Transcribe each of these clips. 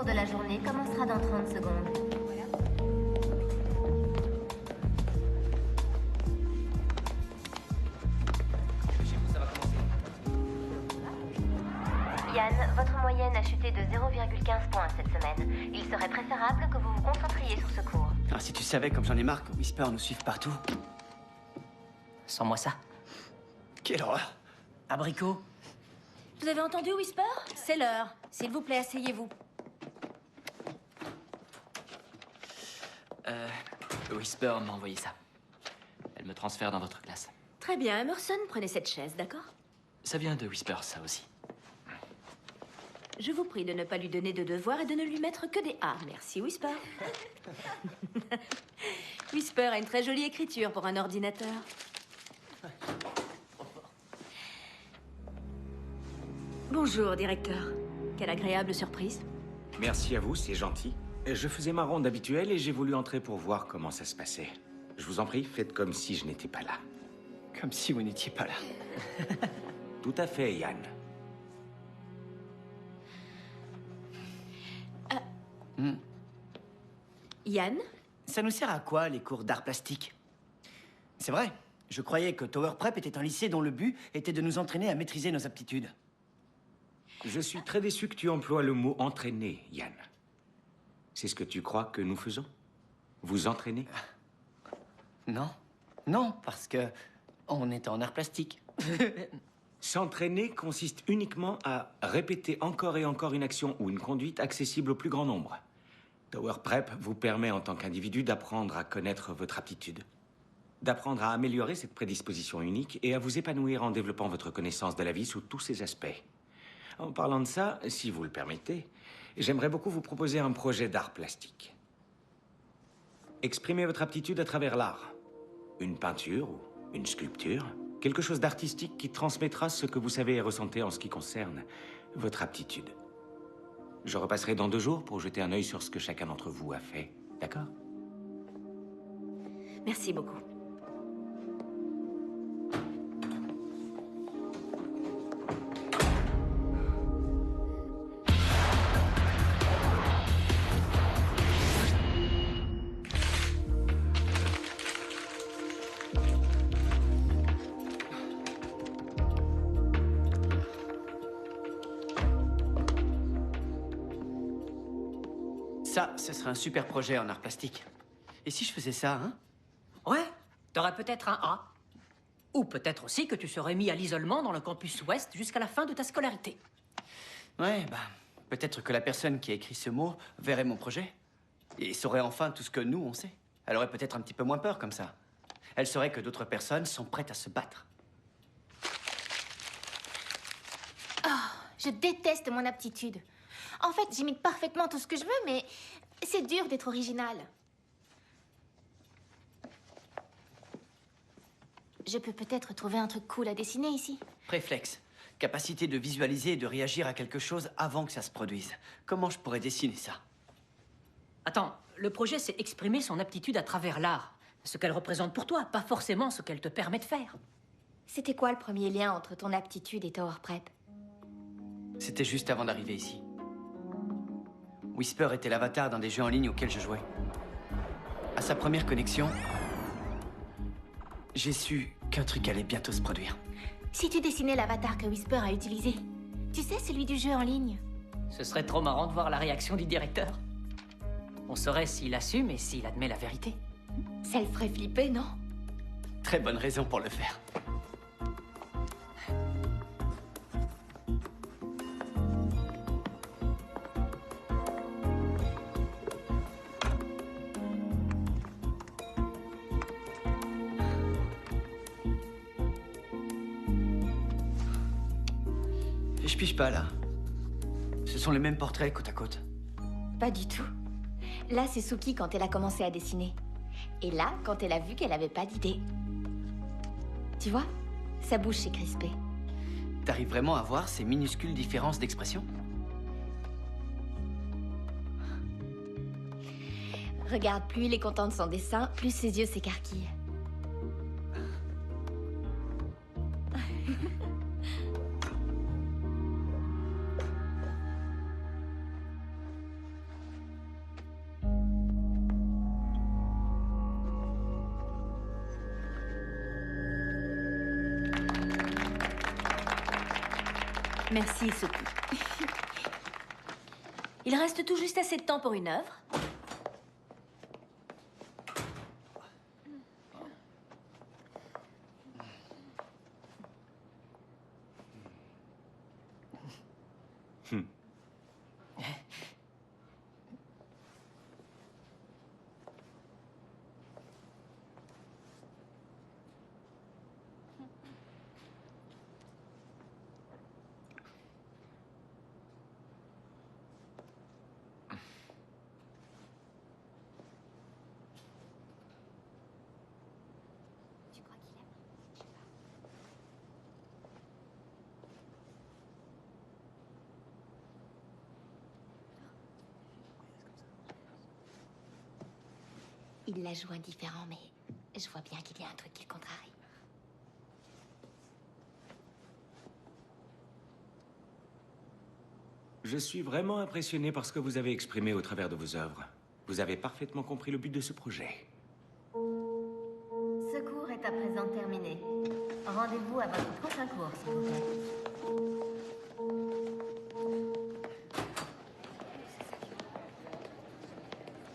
cours de la journée commencera dans 30 secondes. Yann, votre moyenne a chuté de 0,15 points cette semaine. Il serait préférable que vous vous concentriez sur ce cours. Ah, si tu savais comme j'en ai marre que Whisper nous suive partout. Sans-moi ça. Quelle horreur. Abricot. Vous avez entendu, Whisper? C'est l'heure. S'il vous plaît, asseyez-vous. Whisper m'a envoyé ça. Elle me transfère dans votre classe. Très bien, Emerson, prenez cette chaise, d'accord? Ça vient de Whisper, ça aussi. Je vous prie de ne pas lui donner de devoirs et de ne lui mettre que des A. Merci, Whisper. Whisper a une très jolie écriture pour un ordinateur. Bonjour, directeur. Quelle agréable surprise. Merci à vous, c'est gentil. Je faisais ma ronde habituelle et j'ai voulu entrer pour voir comment ça se passait. Je vous en prie, faites comme si je n'étais pas là. Comme si vous n'étiez pas là. Tout à fait, Yann. Yann? Ça nous sert à quoi, les cours d'art plastique? C'est vrai, je croyais que Tower Prep était un lycée dont le but était de nous entraîner à maîtriser nos aptitudes. Je suis très déçu que tu emploies le mot entraîner, Yann. C'est ce que tu crois que nous faisons? Vous entraîner? Non. Non, parce que on est en art plastique. S'entraîner consiste uniquement à répéter encore et encore une action ou une conduite accessible au plus grand nombre. Tower Prep vous permet en tant qu'individu d'apprendre à connaître votre aptitude, d'apprendre à améliorer cette prédisposition unique et à vous épanouir en développant votre connaissance de la vie sous tous ses aspects. En parlant de ça, si vous le permettez, j'aimerais beaucoup vous proposer un projet d'art plastique. Exprimez votre aptitude à travers l'art. Une peinture ou une sculpture, quelque chose d'artistique qui transmettra ce que vous savez et ressentez en ce qui concerne votre aptitude. Je repasserai dans 2 jours pour jeter un œil sur ce que chacun d'entre vous a fait. D'accord? Merci beaucoup. Ça, ce serait un super projet en art plastique. Et si je faisais ça, hein? Ouais, t'aurais peut-être un A. Ou peut-être aussi que tu serais mis à l'isolement dans le campus ouest jusqu'à la fin de ta scolarité. Ouais, bah, peut-être que la personne qui a écrit ce mot verrait mon projet. Et saurait enfin tout ce que nous, on sait. Elle aurait peut-être un petit peu moins peur comme ça. Elle saurait que d'autres personnes sont prêtes à se battre. Je déteste mon aptitude. En fait, j'imite parfaitement tout ce que je veux, mais c'est dur d'être original. Je peux peut-être trouver un truc cool à dessiner ici. Réflexe. Capacité de visualiser et de réagir à quelque chose avant que ça se produise. Comment je pourrais dessiner ça? Attends, le projet, c'est exprimer son aptitude à travers l'art. Ce qu'elle représente pour toi, pas forcément ce qu'elle te permet de faire. C'était quoi le premier lien entre ton aptitude et Tower Prep? C'était juste avant d'arriver ici. Whisper était l'avatar d'un des jeux en ligne auxquels je jouais. À sa première connexion, j'ai su qu'un truc allait bientôt se produire. Si tu dessinais l'avatar que Whisper a utilisé, tu sais, celui du jeu en ligne. Ce serait trop marrant de voir la réaction du directeur. On saurait s'il assume et s'il admet la vérité. Ça le ferait flipper, non? Très bonne raison pour le faire. Je pige pas, là. Ce sont les mêmes portraits côte à côte. Pas du tout. Là, c'est Suki quand elle a commencé à dessiner. Et là, quand elle a vu qu'elle avait pas d'idée. Tu vois? Sa bouche est crispée. T'arrives vraiment à voir ces minuscules différences d'expression? Regarde, plus il est content de son dessin, plus ses yeux s'écarquillent. Merci, Sophie. Il reste tout juste assez de temps pour une œuvre. Tu crois qu'il aime? Je sais pas. Il la joue indifférent, mais je vois bien qu'il y a un truc qui le contrarie. Je suis vraiment impressionné par ce que vous avez exprimé au travers de vos œuvres. Vous avez parfaitement compris le but de ce projet. Ce cours est à présent terminé. Rendez-vous à votre prochain cours, s'il vous plaît.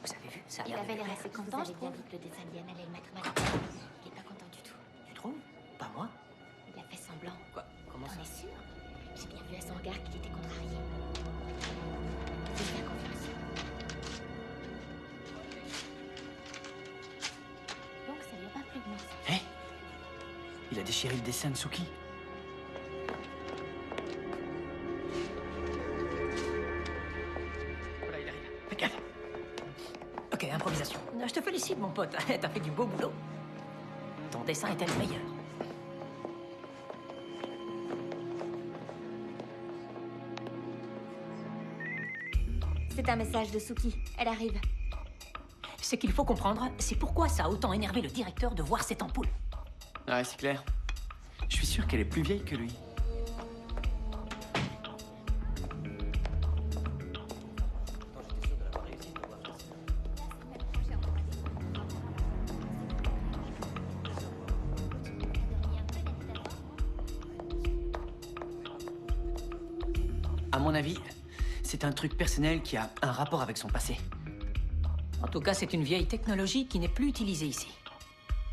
Vous avez vu? Ça a Il l'air avait de l'air lui assez plaire. content, je trouve. Vite le dessin Diane allait le mettre mal à l'aise. Il est pas content du tout. Tu trouves? Pas moi? Il a fait semblant. Quoi? Comment T'en ça? es sûr? J'ai bien vu à son regard qu'il était contrarié. Fais-lui confiance. Donc ça lui a pas plu de morceau. Hé! Il a déchiré le dessin de Suki. Voilà, il arrive. Fais gaffe. Ok, improvisation. Je te félicite, mon pote. T'as fait du beau boulot. Ton dessin était le meilleur. C'est un message de Suki. Elle arrive. Ce qu'il faut comprendre, c'est pourquoi ça a autant énervé le directeur de voir cette ampoule. Ouais, c'est clair. Je suis sûr qu'elle est plus vieille que lui. À mon avis, c'est un truc personnel qui a un rapport avec son passé. En tout cas, c'est une vieille technologie qui n'est plus utilisée ici.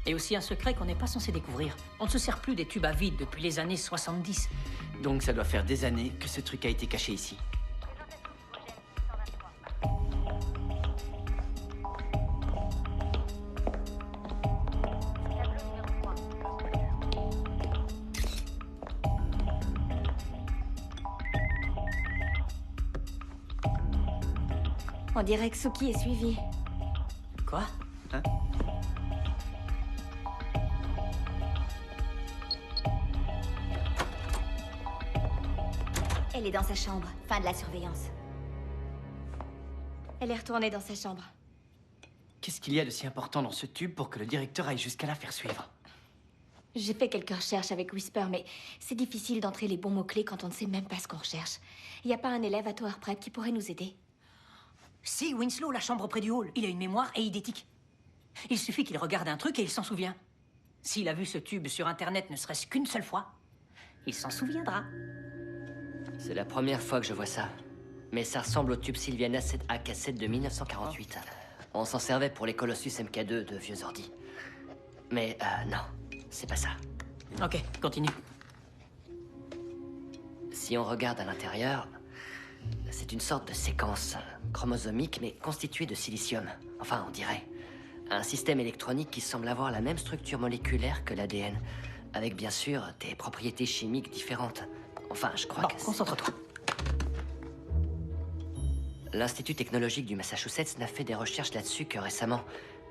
Et aussi un secret qu'on n'est pas censé découvrir. On ne se sert plus des tubes à vide depuis les années 70. Donc ça doit faire des années que ce truc a été caché ici. On dirait que Suki est suivie. Quoi? Hein? Elle est dans sa chambre. Fin de la surveillance. Elle est retournée dans sa chambre. Qu'est-ce qu'il y a de si important dans ce tube pour que le directeur aille jusqu'à la faire suivre? J'ai fait quelques recherches avec Whisper, mais c'est difficile d'entrer les bons mots-clés quand on ne sait même pas ce qu'on recherche. Il n'y a pas un élève à Tower Prep qui pourrait nous aider? Si, Winslow, la chambre près du hall. Il a une mémoire eidétique. Il suffit qu'il regarde un truc et il s'en souvient. S'il a vu ce tube sur Internet ne serait-ce qu'une seule fois, il s'en souviendra. C'est la première fois que je vois ça. Mais ça ressemble au tube Sylviana 7A cassette de 1948. On s'en servait pour les Colossus MK2 de vieux ordi. Mais non, c'est pas ça. Ok, continue. Si on regarde à l'intérieur, c'est une sorte de séquence chromosomique mais constituée de silicium. Enfin, on dirait. Un système électronique qui semble avoir la même structure moléculaire que l'ADN, avec bien sûr des propriétés chimiques différentes. Enfin, je crois Bon, que c'est... concentre-toi. L'Institut technologique du Massachusetts n'a fait des recherches là-dessus que récemment.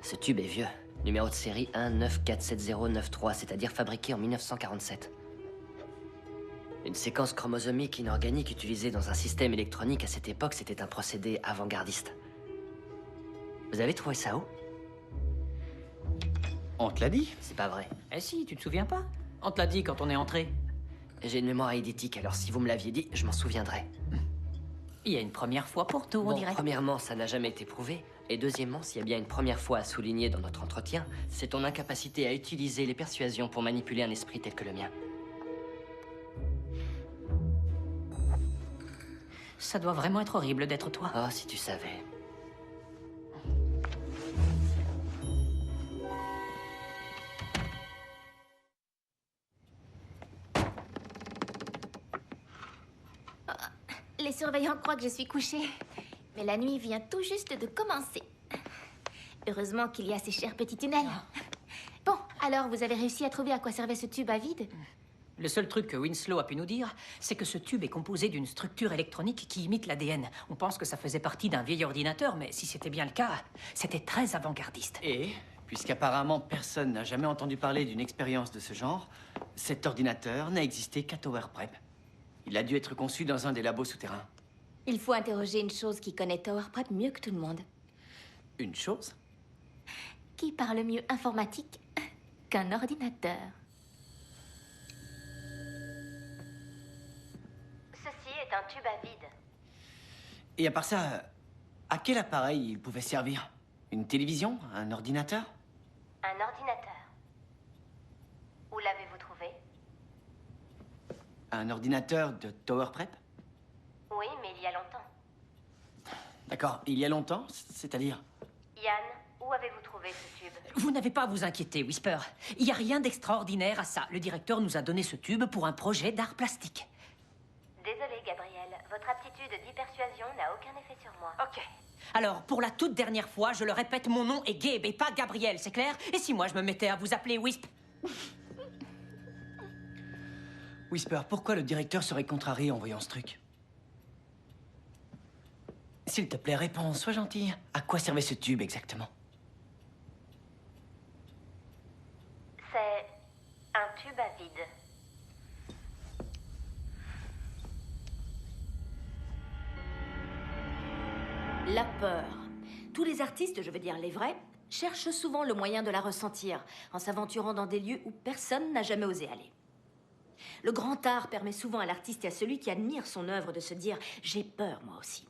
Ce tube est vieux. Numéro de série 1947093, c'est-à-dire fabriqué en 1947. Une séquence chromosomique inorganique utilisée dans un système électronique à cette époque, c'était un procédé avant-gardiste. Vous avez trouvé ça où? On te l'a dit? C'est pas vrai. Eh si, tu te souviens pas? On te l'a dit quand on est entré. J'ai une mémoire eidétique, alors si vous me l'aviez dit, je m'en souviendrais. Il y a une première fois pour tout, on Bon, dirait. premièrement, ça n'a jamais été prouvé. Et deuxièmement, s'il y a bien une première fois à souligner dans notre entretien, c'est ton incapacité à utiliser les persuasions pour manipuler un esprit tel que le mien. Ça doit vraiment être horrible d'être toi. Oh, si tu savais. Les surveillants croient que je suis couchée. Mais la nuit vient tout juste de commencer. Heureusement qu'il y a ces chers petits tunnels. Bon, alors vous avez réussi à trouver à quoi servait ce tube à vide? Le seul truc que Winslow a pu nous dire, c'est que ce tube est composé d'une structure électronique qui imite l'ADN. On pense que ça faisait partie d'un vieil ordinateur, mais si c'était bien le cas, c'était très avant-gardiste. Et, puisqu'apparemment personne n'a jamais entendu parler d'une expérience de ce genre, cet ordinateur n'a existé qu'à Tower Prep. Il a dû être conçu dans un des labos souterrains. Il faut interroger une chose qui connaît Tower Prep mieux que tout le monde. Une chose? Qui parle mieux informatique qu'un ordinateur? Ceci est un tube à vide. Et à part ça, à quel appareil il pouvait servir? Une télévision? Un ordinateur? Un ordinateur. Où l'avez-vous trouvé? Un ordinateur de Tower Prep? Oui, mais il y a longtemps. D'accord, il y a longtemps, c'est-à-dire? Yann, où avez-vous trouvé ce tube? Vous n'avez pas à vous inquiéter, Whisper. Il n'y a rien d'extraordinaire à ça. Le directeur nous a donné ce tube pour un projet d'art plastique. Désolée, Gabriel. Votre aptitude d'hypersuasion n'a aucun effet sur moi. Ok. Alors, pour la toute dernière fois, je le répète, mon nom est Gabe et pas Gabriel, c'est clair? Et si moi je me mettais à vous appeler Wisp? Whisper, pourquoi le directeur serait contrarié en voyant ce truc? S'il te plaît, réponds, sois gentil. À quoi servait ce tube exactement? C'est un tube à vide. La peur. Tous les artistes, je veux dire les vrais, cherchent souvent le moyen de la ressentir, en s'aventurant dans des lieux où personne n'a jamais osé aller. Le grand art permet souvent à l'artiste et à celui qui admire son œuvre de se dire « j'ai peur, moi aussi ».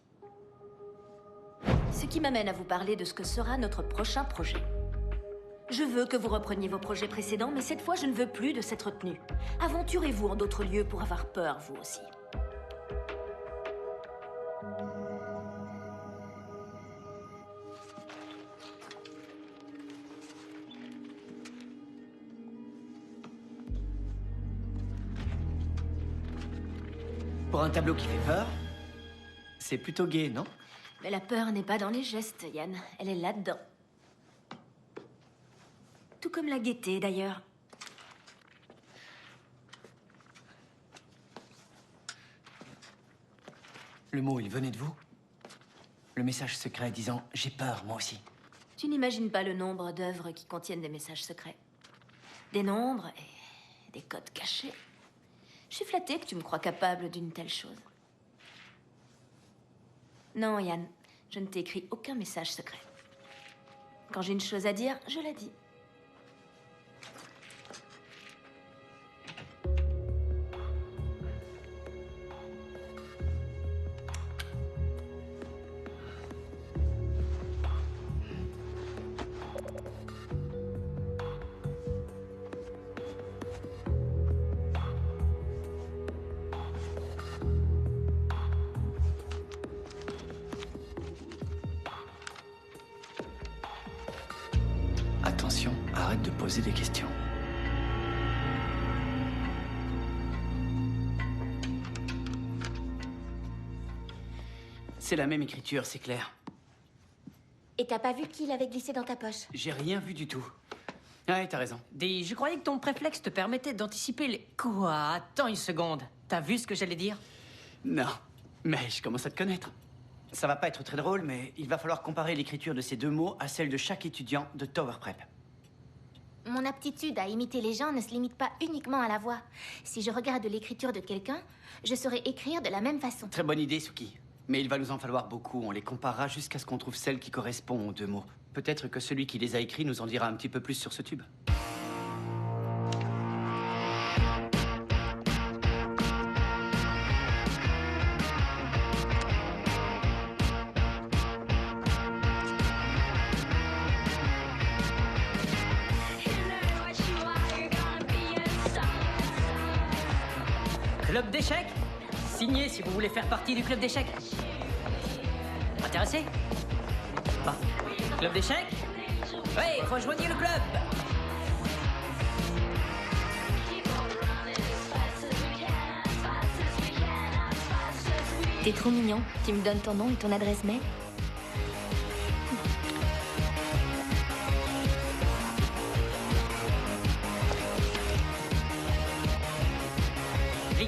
Ce qui m'amène à vous parler de ce que sera notre prochain projet. Je veux que vous repreniez vos projets précédents, mais cette fois, je ne veux plus de cette retenue. Aventurez-vous en d'autres lieux pour avoir peur, vous aussi. Pour un tableau qui fait peur, c'est plutôt gai, non? Mais la peur n'est pas dans les gestes, Yann. Elle est là-dedans. Tout comme la gaieté, d'ailleurs. Le mot, il venait de vous? Le message secret disant « j'ai peur, moi aussi ». Tu n'imagines pas le nombre d'œuvres qui contiennent des messages secrets. Des nombres et des codes cachés. Je suis flattée que tu me crois capable d'une telle chose. Non, Yann, je ne t'ai écrit aucun message secret. Quand j'ai une chose à dire, je la dis. Attention, arrête de poser des questions. C'est la même écriture, c'est clair. Et t'as pas vu qui l'avait glissé dans ta poche? J'ai rien vu du tout. Ouais, t'as raison. Dis, je croyais que ton préflexe te permettait d'anticiper les... Quoi? Attends une seconde. T'as vu ce que j'allais dire? Non, mais je commence à te connaître. Ça va pas être très drôle, mais il va falloir comparer l'écriture de ces deux mots à celle de chaque étudiant de Tower Prep. Mon aptitude à imiter les gens ne se limite pas uniquement à la voix. Si je regarde l'écriture de quelqu'un, je saurai écrire de la même façon. Très bonne idée, Suki. Mais il va nous en falloir beaucoup. On les comparera jusqu'à ce qu'on trouve celle qui correspond aux deux mots. Peut-être que celui qui les a écrits nous en dira un petit peu plus sur ce tube. Club d'échecs? Signez si vous voulez faire partie du club d'échecs. Intéressé? Bon. Club d'échecs? Oui, rejoignez le club. T'es trop mignon. Tu me donnes ton nom et ton adresse mail?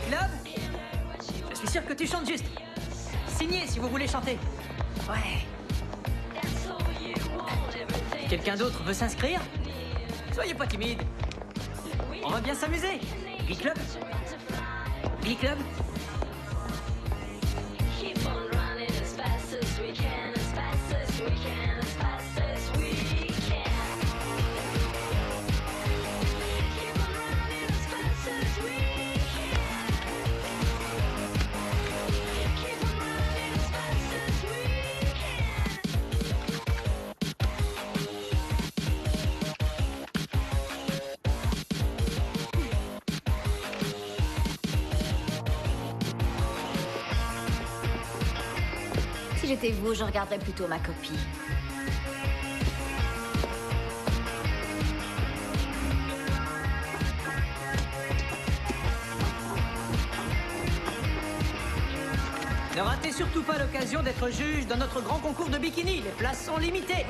Club? Je suis sûr que tu chantes juste. Signez si vous voulez chanter. Ouais. Quelqu'un d'autre veut s'inscrire? Soyez pas timide. On va bien s'amuser. Glee Club? Glee Club? Si j'étais vous, je regarderais plutôt ma copie. Ne ratez surtout pas l'occasion d'être juge dans notre grand concours de bikini. Les places sont limitées.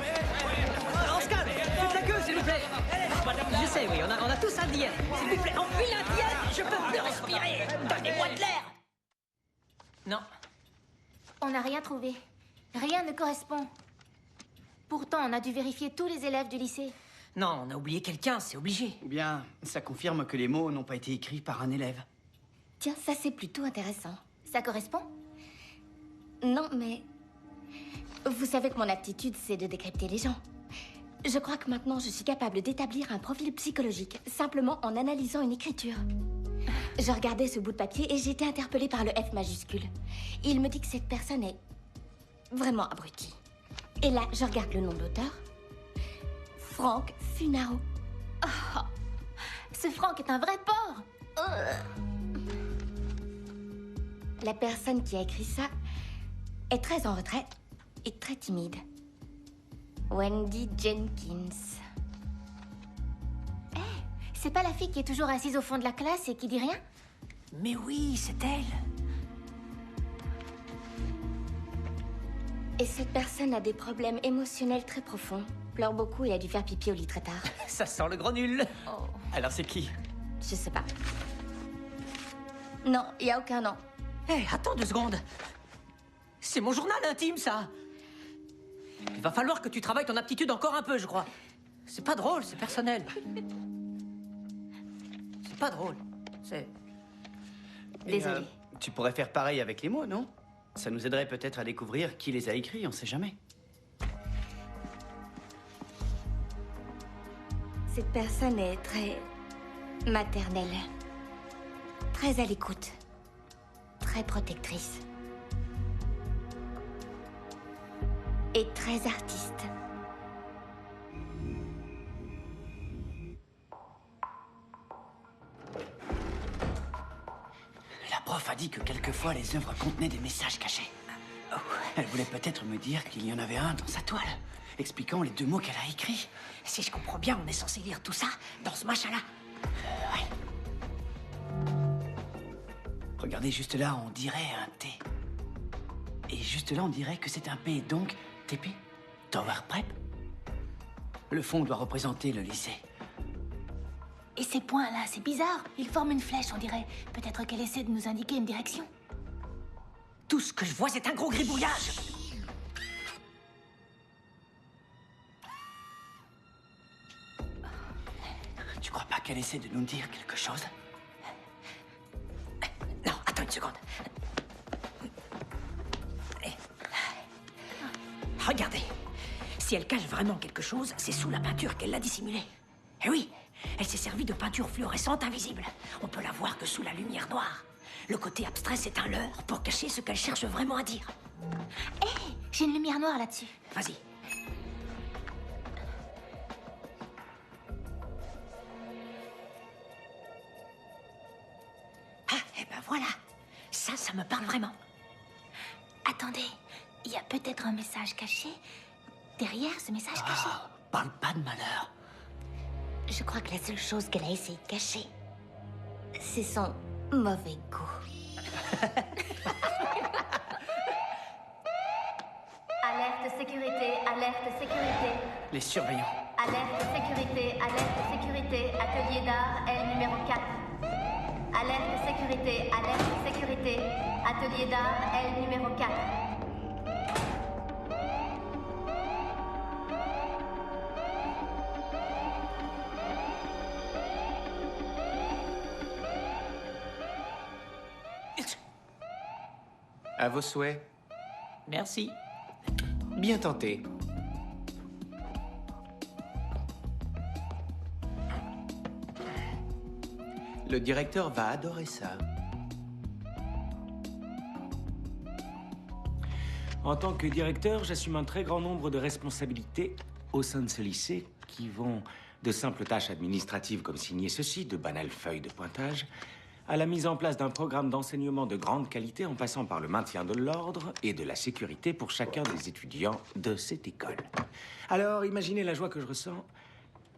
On se calme. Toute la queue, s'il vous plaît. Je sais, oui, on a tous un diète. S'il vous plaît, enfile un diète. Je peux plus respirer. Donnez-moi de l'air. Non. On n'a rien trouvé. Rien ne correspond. Pourtant, on a dû vérifier tous les élèves du lycée. Non, on a oublié quelqu'un, c'est obligé. Ou bien, ça confirme que les mots n'ont pas été écrits par un élève. Tiens, ça c'est plutôt intéressant. Ça correspond? Non, mais... Vous savez que mon aptitude, c'est de décrypter les gens. Je crois que maintenant, je suis capable d'établir un profil psychologique, simplement en analysant une écriture. Je regardais ce bout de papier et j'ai été interpellée par le F majuscule. Il me dit que cette personne est vraiment abrutie. Et là, je regarde le nom de l'auteur. Franck Funaro. Oh, ce Franck est un vrai porc. La personne qui a écrit ça est très en retrait et très timide. Wendy Jenkins. C'est pas la fille qui est toujours assise au fond de la classe et qui dit rien? Mais oui, c'est elle. Et cette personne a des problèmes émotionnels très profonds. Pleure beaucoup et a dû faire pipi au lit très tard. Ça sent le gros nul. Alors c'est qui? Je sais pas. Non, il y a aucun nom. Hé, attends 2 secondes. C'est mon journal intime, ça. Il va falloir que tu travailles ton aptitude encore un peu, je crois. C'est pas drôle, c'est personnel. C'est pas drôle. C'est... Désolée. Tu pourrais faire pareil avec les mots, non? Ça nous aiderait peut-être à découvrir qui les a écrits, on sait jamais. Cette personne est très maternelle. Très à l'écoute. Très protectrice. Et très artiste. La prof a dit que quelquefois les œuvres contenaient des messages cachés. Elle voulait peut-être me dire qu'il y en avait un dans sa toile, expliquant les 2 mots qu'elle a écrits. Si je comprends bien, on est censé lire tout ça dans ce machin-là. Ouais. Regardez, juste là, on dirait un T. Et juste là, on dirait que c'est un P, donc TP, Tower Prep. Le fond doit représenter le lycée. Et ces points-là, c'est bizarre. Ils forment une flèche, on dirait. Peut-être qu'elle essaie de nous indiquer une direction. Tout ce que je vois, c'est un gros gribouillage. Tu crois pas qu'elle essaie de nous dire quelque chose? Non, attends une seconde. Regardez. Si elle cache vraiment quelque chose, c'est sous la peinture qu'elle l'a dissimulé. Eh oui, elle s'est servie de peinture fluorescente invisible. On peut la voir que sous la lumière noire. Le côté abstrait, c'est un leurre pour cacher ce qu'elle cherche vraiment à dire. Hé, j'ai une lumière noire là-dessus. Vas-y. Ah, eh ben voilà. Ça, Ça me parle vraiment. Attendez, il y a peut-être un message caché derrière ce message caché. Parle pas de malheur. Je crois que la seule chose qu'elle a essayé de cacher, c'est son mauvais goût. Alerte sécurité, alerte sécurité. Les surveillants. Alerte sécurité, atelier d'art, L numéro 4. Alerte sécurité, atelier d'art, L numéro 4. À vos souhaits. Merci. Bien tenté. Le directeur va adorer ça. En tant que directeur, j'assume un très grand nombre de responsabilités au sein de ce lycée qui vont de simples tâches administratives comme signer ceci, de banales feuilles de pointage, à la mise en place d'un programme d'enseignement de grande qualité en passant par le maintien de l'ordre et de la sécurité pour chacun des étudiants de cette école. Alors, imaginez la joie que je ressens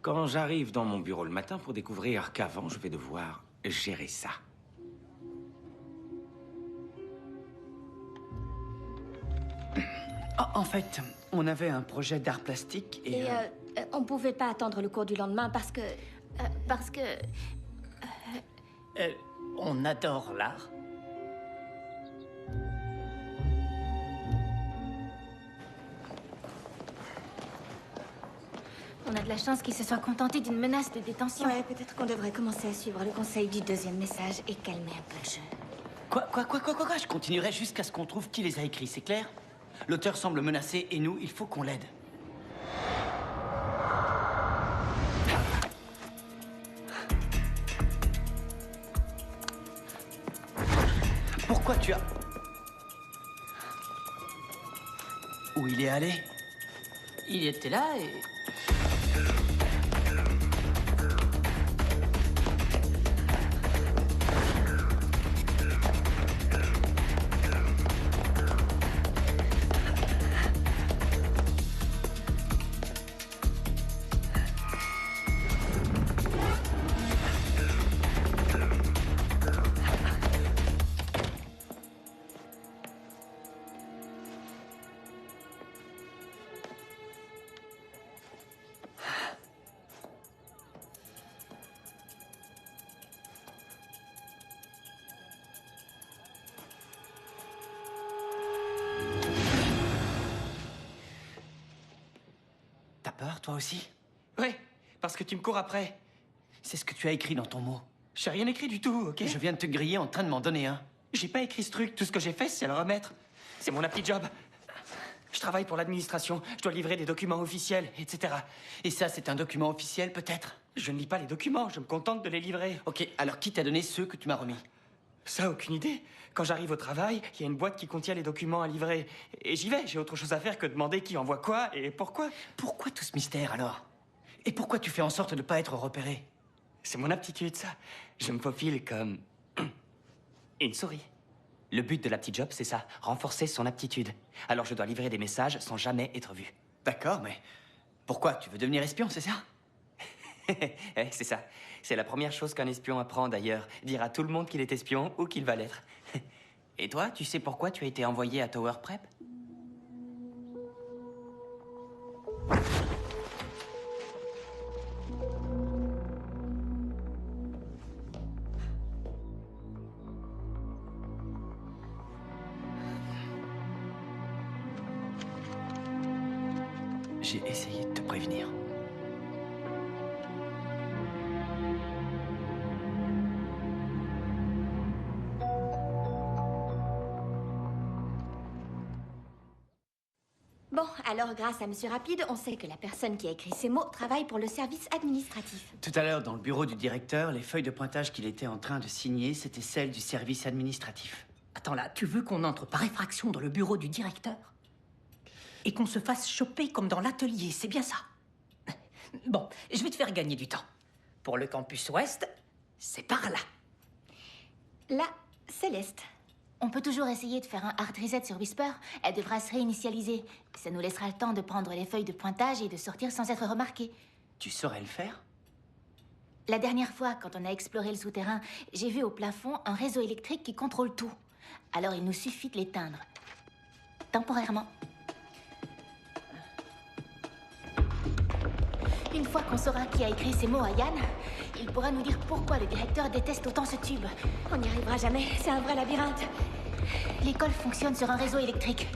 quand j'arrive dans mon bureau le matin pour découvrir qu'avant, je vais devoir gérer ça. En fait, on avait un projet d'art plastique et... On pouvait pas attendre le cours du lendemain parce que... On adore l'art. On a de la chance qu'il se soit contenté d'une menace de détention. Ouais, peut-être qu'on devrait commencer à suivre le conseil du deuxième message et calmer un peu le jeu. Quoi? Je continuerai jusqu'à ce qu'on trouve qui les a écrits, c'est clair? L'auteur semble menacé et nous, il faut qu'on l'aide. Pourquoi tu as... Où il est allé? Il était là et... T'as peur, toi aussi? Ouais, parce que tu me cours après. C'est ce que tu as écrit dans ton mot. J'ai rien écrit du tout, ok? Je viens de te griller en train de m'en donner un. J'ai pas écrit ce truc. Tout ce que j'ai fait, c'est le remettre. C'est mon petit job. Je travaille pour l'administration. Je dois livrer des documents officiels, etc. Et ça, c'est un document officiel, peut-être? Je ne lis pas les documents. Je me contente de les livrer. Ok, alors qui t'a donné ceux que tu m'as remis? Ça, aucune idée. Quand j'arrive au travail, il y a une boîte qui contient les documents à livrer. Et j'y vais. J'ai autre chose à faire que demander qui envoie quoi et pourquoi. Pourquoi tout ce mystère, alors? Et pourquoi tu fais en sorte de ne pas être repéré? C'est mon aptitude, ça. Je me faufile comme... une souris. Le but de la petite job, c'est ça. Renforcer son aptitude. Alors je dois livrer des messages sans jamais être vu. D'accord, mais pourquoi? Tu veux devenir espion, c'est ça? C'est ça. C'est la première chose qu'un espion apprend, d'ailleurs. Dire à tout le monde qu'il est espion ou qu'il va l'être. Et toi, tu sais pourquoi tu as été envoyé à Tower Prep? J'ai essayé de te prévenir. Bon, alors grâce à Monsieur Rapide, on sait que la personne qui a écrit ces mots travaille pour le service administratif. Tout à l'heure, dans le bureau du directeur, les feuilles de pointage qu'il était en train de signer, c'était celles du service administratif. Attends là, tu veux qu'on entre par effraction dans le bureau du directeur? Et qu'on se fasse choper comme dans l'atelier, c'est bien ça? Bon, je vais te faire gagner du temps. Pour le campus ouest, c'est par là. Là, Céleste. On peut toujours essayer de faire un hard reset sur Whisper. Elle devra se réinitialiser. Ça nous laissera le temps de prendre les feuilles de pointage et de sortir sans être remarqué. Tu saurais le faire? La dernière fois, quand on a exploré le souterrain, j'ai vu au plafond un réseau électrique qui contrôle tout. Alors il nous suffit de l'éteindre. Temporairement. Une fois qu'on saura qui a écrit ces mots à Yann, il pourra nous dire pourquoi le directeur déteste autant ce tube. On n'y arrivera jamais, c'est un vrai labyrinthe. L'école fonctionne sur un réseau électrique.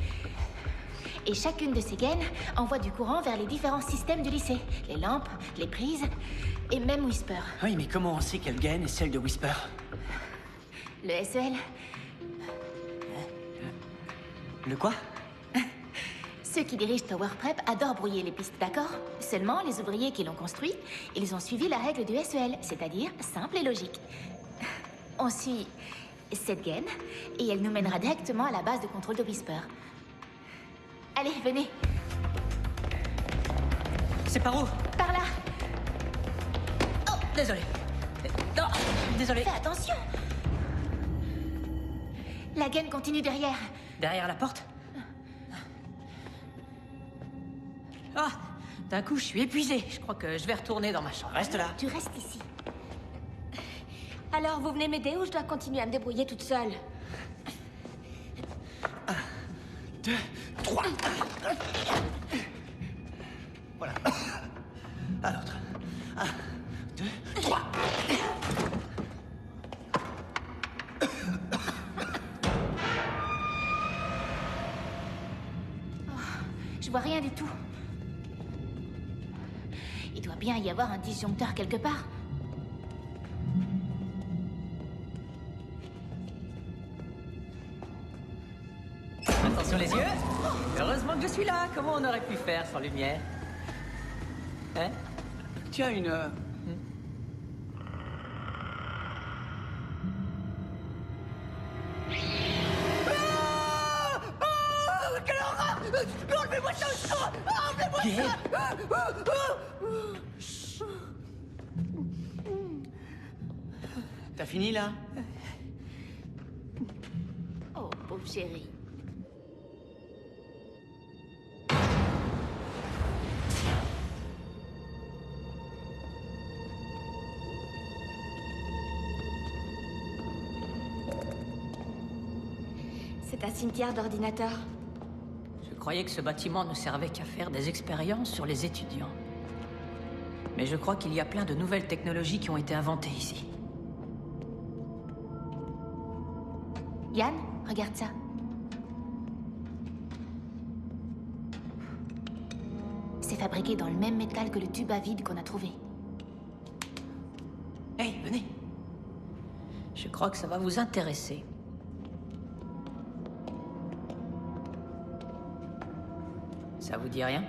Et chacune de ces gaines envoie du courant vers les différents systèmes du lycée. Les lampes, les prises et même Whisper. Oui, mais comment on sait quelle gaine est celle de Whisper? Le SEL. Le quoi? Ceux qui dirigent Tower Prep adorent brouiller les pistes, d'accord? Seulement, les ouvriers qui l'ont construit, ils ont suivi la règle du SEL, c'est-à-dire simple et logique. On suit cette gaine, et elle nous mènera directement à la base de contrôle de Whisper. Allez, venez. C'est par où? Par là. Oh, désolé. Non, désolé. Fais attention. La gaine continue derrière. Derrière la porte? Ah, d'un coup, je suis épuisé. Je crois que je vais retourner dans ma chambre. Reste là. Tu restes ici. Alors, vous venez m'aider ou je dois continuer à me débrouiller toute seule? 1, 2, 3. Voilà. À l'autre. 1, 2, 3. Je vois rien du tout. Il doit bien y avoir un disjoncteur quelque part. Attention les yeux. Heureusement que je suis là. Comment on aurait pu faire sans lumière? Hein? Tiens, une... Enlevez-moi ça! Enlevez-moi ça! T'as fini, là? Oh, pauvre chérie. C'est un cimetière d'ordinateurs. Je croyais que ce bâtiment ne servait qu'à faire des expériences sur les étudiants. Mais je crois qu'il y a plein de nouvelles technologies qui ont été inventées ici. Yann, regarde ça. C'est fabriqué dans le même métal que le tube à vide qu'on a trouvé. Hey, venez. Je crois que ça va vous intéresser. Ça vous dit rien?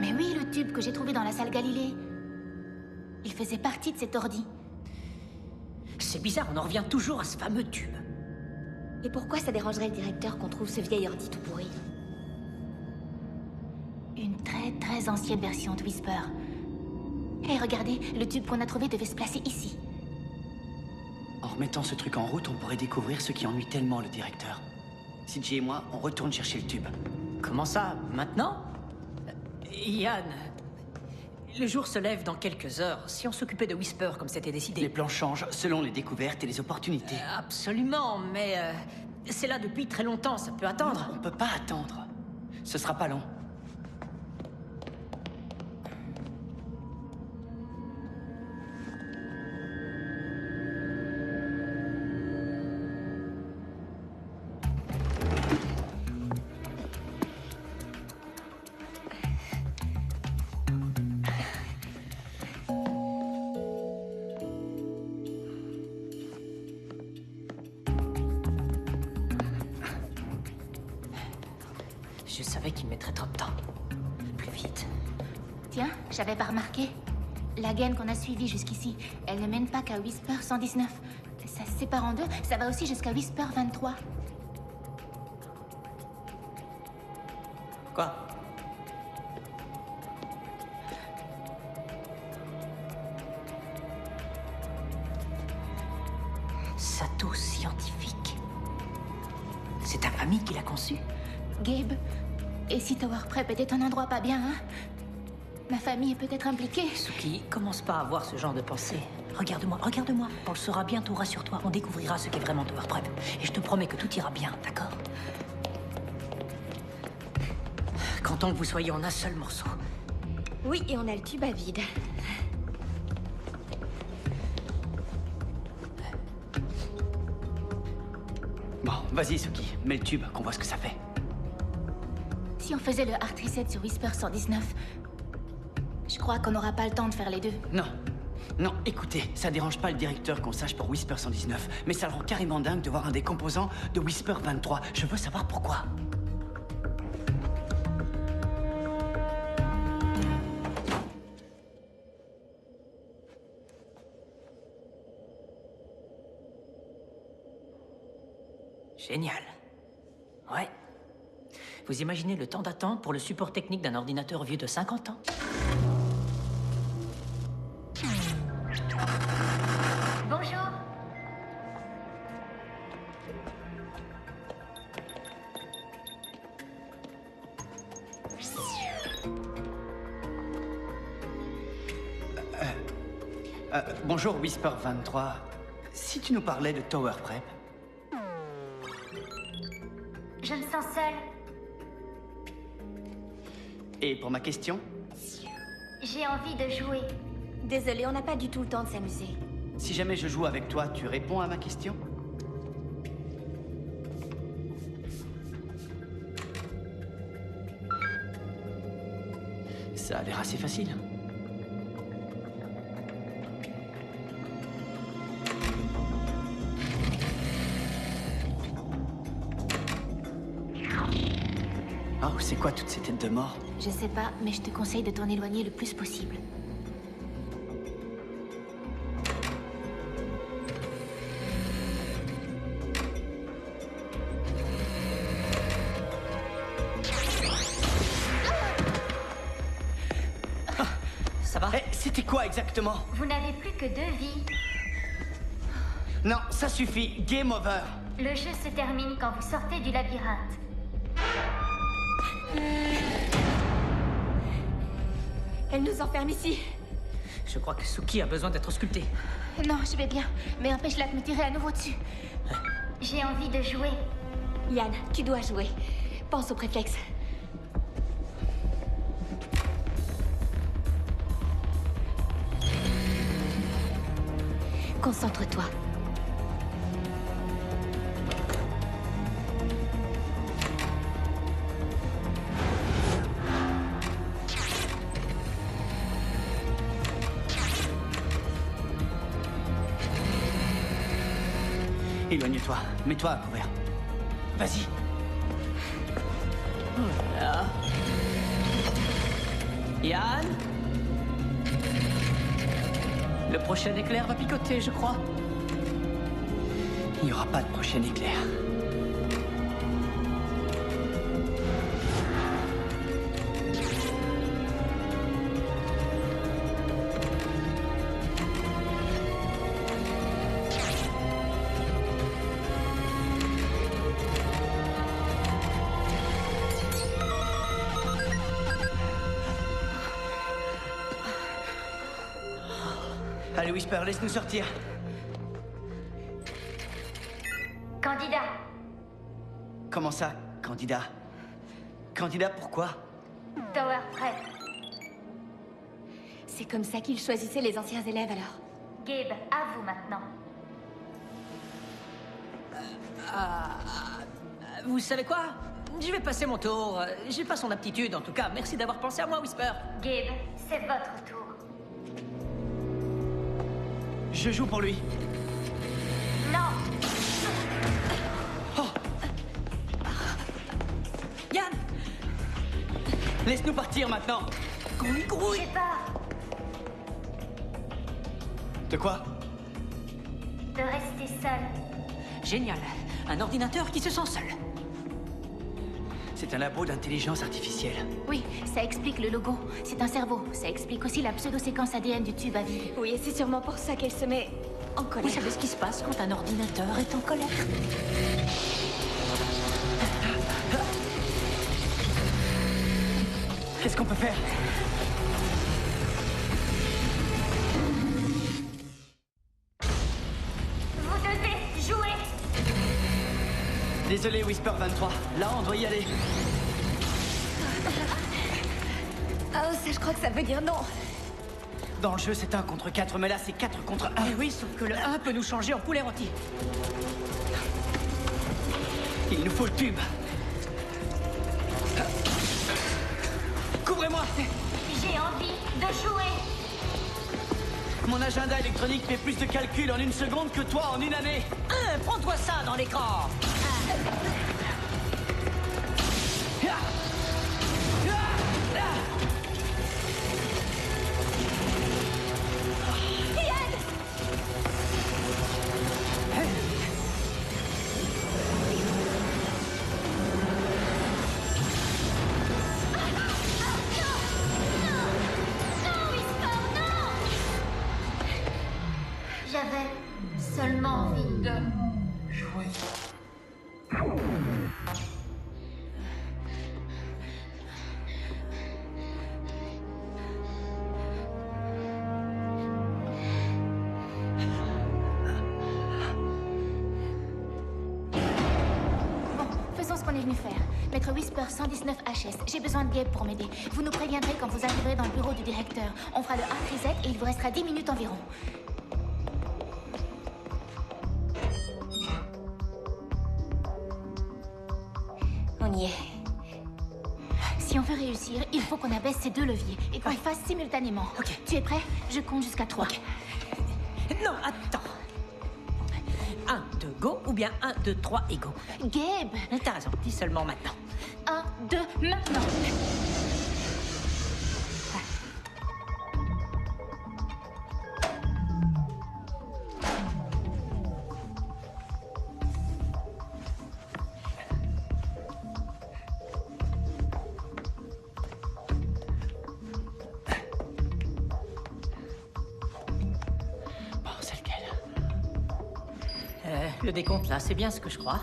Mais oui, le tube que j'ai trouvé dans la salle Galilée. Il faisait partie de cet ordi. C'est bizarre, on en revient toujours à ce fameux tube. Et pourquoi ça dérangerait le directeur qu'on trouve ce vieil ordi tout pourri? Une très ancienne version de Whisper. Hé, regardez, le tube qu'on a trouvé devait se placer ici. En remettant ce truc en route, on pourrait découvrir ce qui ennuie tellement le directeur. CJ et moi, on retourne chercher le tube. Comment ça, maintenant? Yann, le jour se lève dans quelques heures. Si on s'occupait de Whisper comme c'était décidé... Les plans changent selon les découvertes et les opportunités. Absolument, mais c'est là depuis très longtemps, ça peut attendre. On peut pas attendre. Ce sera pas long. Je savais qu'il mettrait trop de temps. Plus vite. Tiens, j'avais pas remarqué. La gaine qu'on a suivie jusqu'ici, elle ne mène pas qu'à Whisper 119. Ça se sépare en deux, ça va aussi jusqu'à Whisper 23. Quoi? Sato scientifique. C'est ta famille qui l'a conçu? Gabe, et si Tower Prep était un endroit pas bien, hein? Ma famille est peut-être impliquée. Suki, commence pas à avoir ce genre de pensée. Regarde-moi, regarde-moi. On le saura bientôt, rassure-toi. On découvrira ce qu'est vraiment Tower Prep. Et je te promets que tout ira bien, d'accord? Content que vous soyez en un seul morceau. Oui, et on a le tube à vide. Bon, vas-y, Suki, mets le tube, qu'on voit ce que ça fait. Si on faisait le Heart Reset sur Whisper 119, je crois qu'on n'aura pas le temps de faire les deux. Non. Non, écoutez, ça dérange pas le directeur qu'on sache pour Whisper 119, mais ça le rend carrément dingue de voir un des composants de Whisper 23. Je veux savoir pourquoi. Génial. Ouais. Vous imaginez le temps d'attente pour le support technique d'un ordinateur vieux de 50 ans? Bonjour. Bonjour, Whisper 23. Si tu nous parlais de Tower Prep. Je me sens seule. Et pour ma question? J'ai envie de jouer. Désolée, on n'a pas du tout le temps de s'amuser. Si jamais je joue avec toi, tu réponds à ma question? Ça a l'air assez facile. Oh, c'est quoi toutes ces têtes de mort? Je sais pas, mais je te conseille de t'en éloigner le plus possible. Ça va? Eh, c'était quoi exactement? Vous n'avez plus que 2 vies. Non, ça suffit. Game over. Le jeu se termine quand vous sortez du labyrinthe. Elle nous enferme ici. Je crois que Suki a besoin d'être sculptée. Non, je vais bien, mais empêche-la de me tirer à nouveau dessus. J'ai envie de jouer. Yann, tu dois jouer. Pense au préflexe. Concentre-toi. Éloigne-toi. Mets-toi à couvert. Vas-y. Là. Yann? Le prochain éclair va picoter, je crois. Il n'y aura pas de prochain éclair. Allez, Whisper, laisse-nous sortir. Candidat. Comment ça, candidat? Candidat, pourquoi? Tower Prep. C'est comme ça qu'ils choisissaient les anciens élèves alors. Gabe, à vous maintenant. Vous savez quoi? Je vais passer mon tour. J'ai pas son aptitude, en tout cas. Merci d'avoir pensé à moi, Whisper. Gabe, c'est votre tour. Je joue pour lui. Non. Yann! Laisse-nous partir maintenant. Grouille, grouille! J'ai peur De quoi? de rester seule. Génial. Un ordinateur qui se sent seul. C'est un labo d'intelligence artificielle. Oui, ça explique le logo. C'est un cerveau. Ça explique aussi la pseudo-séquence ADN du tube à vide. Oui, et c'est sûrement pour ça qu'elle se met en colère. Vous savez ce qui se passe quand un ordinateur est en colère? Qu'est-ce qu'on peut faire? Vous devez jouer. Désolé, Whisper 23. Là, on doit y aller. Oh, ça, je crois que ça veut dire non. Dans le jeu, c'est 1 contre 4, mais là, c'est 4 contre 1. Eh oui, sauf que le 1 peut nous changer en poulet rôti. Il nous faut le tube. Couvrez-moi. J'ai envie de jouer. Mon agenda électronique fait plus de calculs en 1 seconde que toi en 1 année. Prends-toi ça dans l'écran. J'avais seulement envie de jouer. Bon, faisons ce qu'on est venu faire. Maître Whisper 119 HS, j'ai besoin de Gabe pour m'aider. Vous nous préviendrez quand vous arriverez dans le bureau du directeur. On fera le hard reset et il vous restera 10 minutes environ. On y est. Si on veut réussir, il faut qu'on abaisse ces 2 leviers et qu'on le fasse simultanément. Ok. Tu es prêt? Je compte jusqu'à 3. Non, attends. 1, 2, go, ou bien 1, 2, 3 et go. Gabe! T'as raison, dis seulement maintenant. 1, 2, maintenant! Bon, c'est lequel? Le décompte là, c'est bien ce que je crois.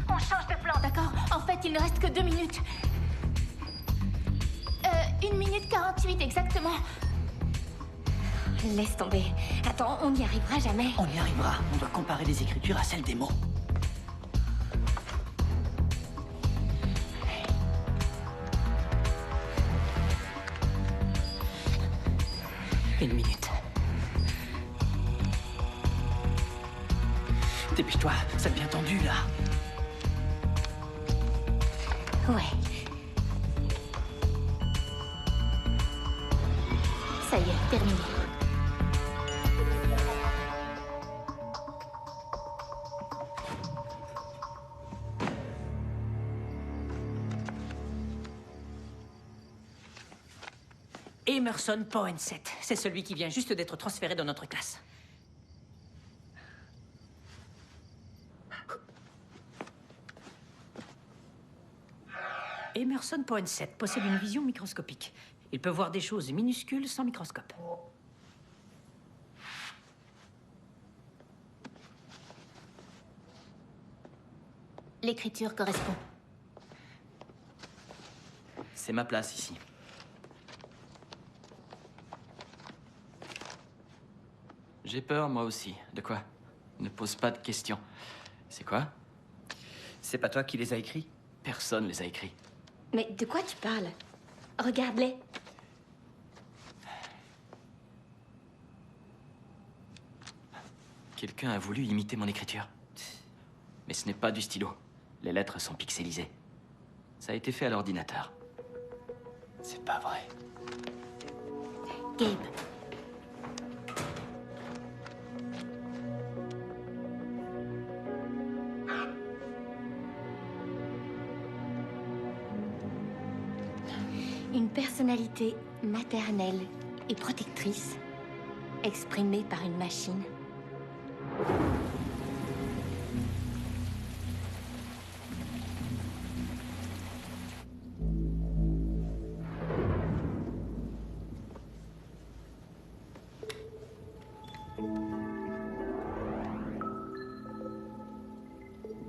On change de plan, d'accord? En fait, il ne reste que 2 minutes. 1 minute 48 exactement. Laisse tomber. Attends, on n'y arrivera jamais. On y arrivera. On doit comparer les écritures à celles des mots. Une minute. Dépêche-toi, ça devient tendu là. Ouais. Ça y est, terminé. Emerson Poinsett, c'est celui qui vient juste d'être transféré dans notre classe. Emerson Poinsett possède une vision microscopique. Il peut voir des choses minuscules sans microscope. L'écriture correspond. C'est ma place ici. J'ai peur, moi aussi. De quoi? Ne pose pas de questions. C'est quoi? C'est pas toi qui les as écrits? Personne les a écrits. Mais de quoi tu parles? Regarde-les. Quelqu'un a voulu imiter mon écriture. Mais ce n'est pas du stylo. Les lettres sont pixelisées. Ça a été fait à l'ordinateur. C'est pas vrai. Gabe. Une personnalité maternelle et protectrice, exprimée par une machine.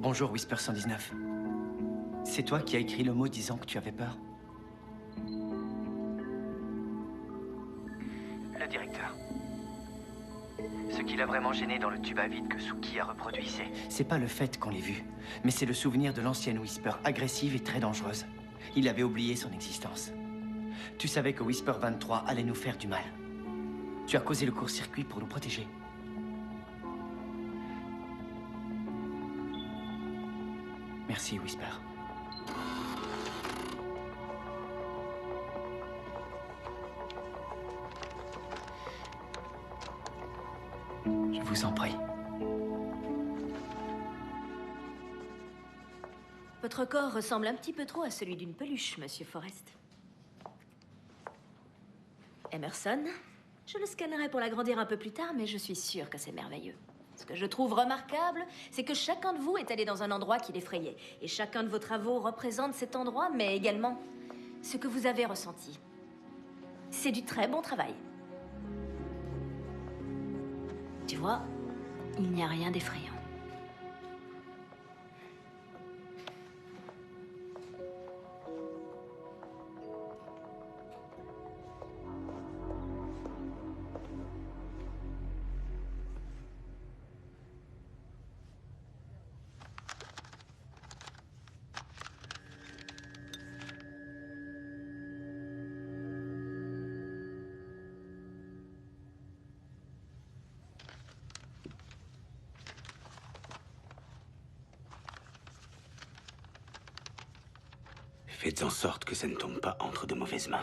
Bonjour, Whisper 119. C'est toi qui as écrit le mot disant que tu avais peur? Le directeur. Ce qui l'a vraiment gêné dans le tube à vide que Suki a reproduit, c'est pas le fait qu'on l'ait vu, mais c'est le souvenir de l'ancienne Whisper, agressive et très dangereuse. Il avait oublié son existence. Tu savais que Whisper 23 allait nous faire du mal. Tu as causé le court-circuit pour nous protéger. Merci, Whisper. Je vous en prie. Votre corps ressemble un petit peu trop à celui d'une peluche, Monsieur Forrest. Emerson, je le scannerai pour l'agrandir un peu plus tard, mais je suis sûre que c'est merveilleux. Ce que je trouve remarquable, c'est que chacun de vous est allé dans un endroit qui l'effrayait. Et chacun de vos travaux représente cet endroit, mais également ce que vous avez ressenti. C'est du très bon travail. Tu vois, il n'y a rien d'effrayant. Faites en sorte que ça ne tombe pas entre de mauvaises mains.